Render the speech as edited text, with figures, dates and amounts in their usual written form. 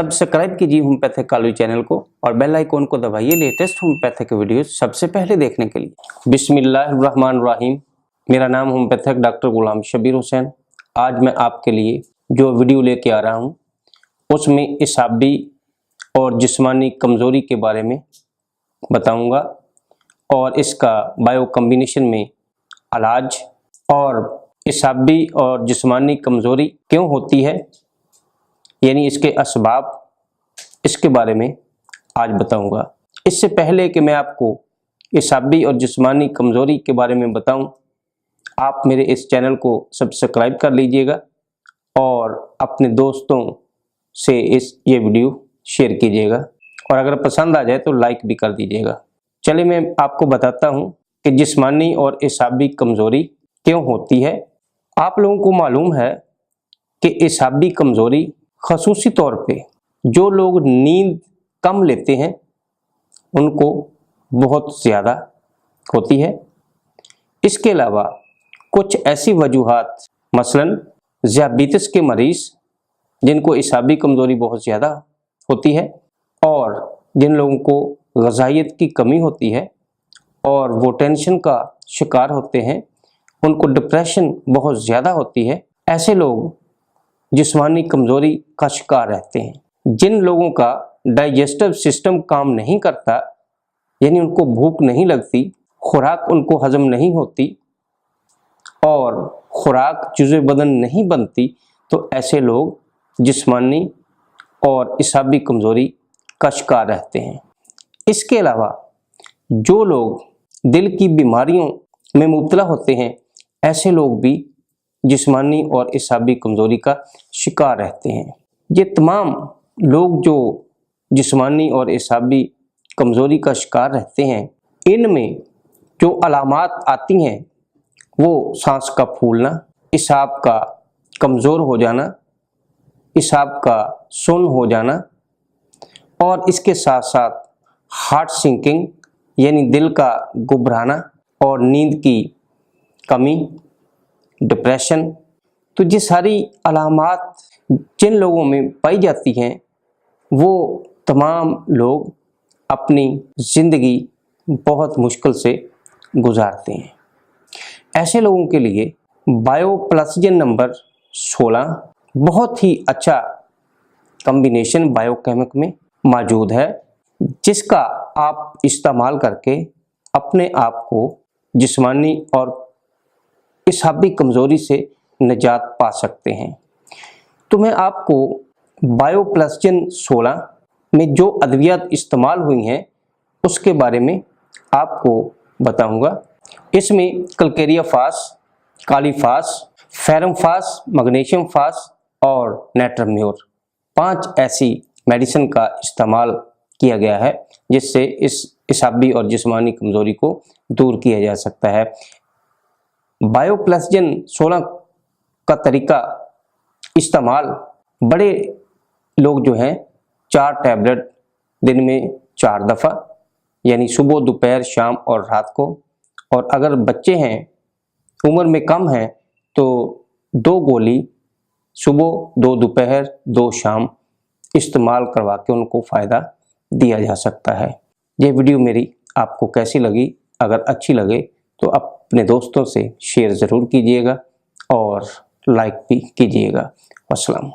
Subscribe कीजिए homeopathic college channel को और बेल आइकॉन को दबाइए लेटेस्ट होम्योपैथिक वीडियो सबसे पहले देखने के लिए। बिस्मिल्लाहिर्रहमानिर्रहीम। मेरा नाम होम्योपैथिक डॉक्टर गुलाम शबीर हुसैन। आज मैं आपके लिए जो वीडियो लेके आ रहा हूँ उसमें इसाबी और जिस्मानी कमज़ोरी के बारे में बताऊँगा और इसका बायो कम्बिनेशन में इलाज और इसाबी और जिस्मानी कमज़ोरी क्यों होती है, यानी इसके असबाब, इसके बारे में आज बताऊंगा। इससे पहले कि मैं आपको इसाबी और जिस्मानी कमज़ोरी के बारे में बताऊं, आप मेरे इस चैनल को सब्सक्राइब कर लीजिएगा और अपने दोस्तों से ये वीडियो शेयर कीजिएगा और अगर पसंद आ जाए तो लाइक भी कर दीजिएगा। चलिए मैं आपको बताता हूं कि जिस्मानी और इसाबी कमज़ोरी क्यों होती है। आप लोगों को मालूम है कि इसाबी कमज़ोरी ख़ुसूसी तौर पे जो लोग नींद कम लेते हैं उनको बहुत ज़्यादा होती है। इसके अलावा कुछ ऐसी वजूहात, मसलन ज़ियाबितिस के मरीज़ जिनको इसाबी कमज़ोरी बहुत ज़्यादा होती है और जिन लोगों को ग़िज़ाइयत की कमी होती है और वो टेंशन का शिकार होते हैं, उनको डिप्रेशन बहुत ज़्यादा होती है, ऐसे लोग जिस्मानी कमज़ोरी का शिकार रहते हैं। जिन लोगों का डाइजेस्टिव सिस्टम काम नहीं करता, यानी उनको भूख नहीं लगती, खुराक उनको हजम नहीं होती और खुराक जुज़े बदन नहीं बनती, तो ऐसे लोग जिस्मानी और इसाबी कमज़ोरी का शिकार रहते हैं। इसके अलावा जो लोग दिल की बीमारियों में मुब्तला होते हैं, ऐसे लोग भी जिस्मानी और इसाबी कमज़ोरी का शिकार रहते हैं। ये तमाम लोग जो जिस्मानी और इसाबी कमज़ोरी का शिकार रहते हैं, इनमें जो अलामात आती हैं वो सांस का फूलना, इसाब का कमज़ोर हो जाना, इसाब का सुन्न हो जाना और इसके साथ साथ हार्ट सिंकिंग यानी दिल का घबराना और नींद की कमी, डिप्रेशन। तो ये सारी अलामात जिन लोगों में पाई जाती हैं वो तमाम लोग अपनी ज़िंदगी बहुत मुश्किल से गुजारते हैं। ऐसे लोगों के लिए बायोप्लसजन नंबर 16 बहुत ही अच्छा कम्बिनेशन बायोकेमिक में मौजूद है, जिसका आप इस्तेमाल करके अपने आप को जिस्मानी और इसाबी कमज़ोरी से निजात पा सकते हैं। तो मैं आपको बायोप्लसजन 16 में जो अद्वियात इस्तेमाल हुई हैं उसके बारे में आपको बताऊंगा। इसमें कलकेरिया फास, कालीफास, फेरम फास, मैग्नीशियम फास और नेट्रम्योर 5 ऐसी मेडिसिन का इस्तेमाल किया गया है जिससे इस इसाबी और जिस्मानी कमज़ोरी को दूर किया जा सकता है। बायोप्लसजन 16 का तरीका इस्तेमाल, बड़े लोग जो हैं 4 टैबलेट दिन में 4 दफ़ा, यानी सुबह, दोपहर, शाम और रात को, और अगर बच्चे हैं, उम्र में कम हैं, तो 2 गोली सुबह, 2 दोपहर, 2 शाम इस्तेमाल करवा के उनको फ़ायदा दिया जा सकता है। ये वीडियो मेरी आपको कैसी लगी? अगर अच्छी लगे तो अपने दोस्तों से शेयर ज़रूर कीजिएगा और लाइक भी कीजिएगा। अस्सलाम।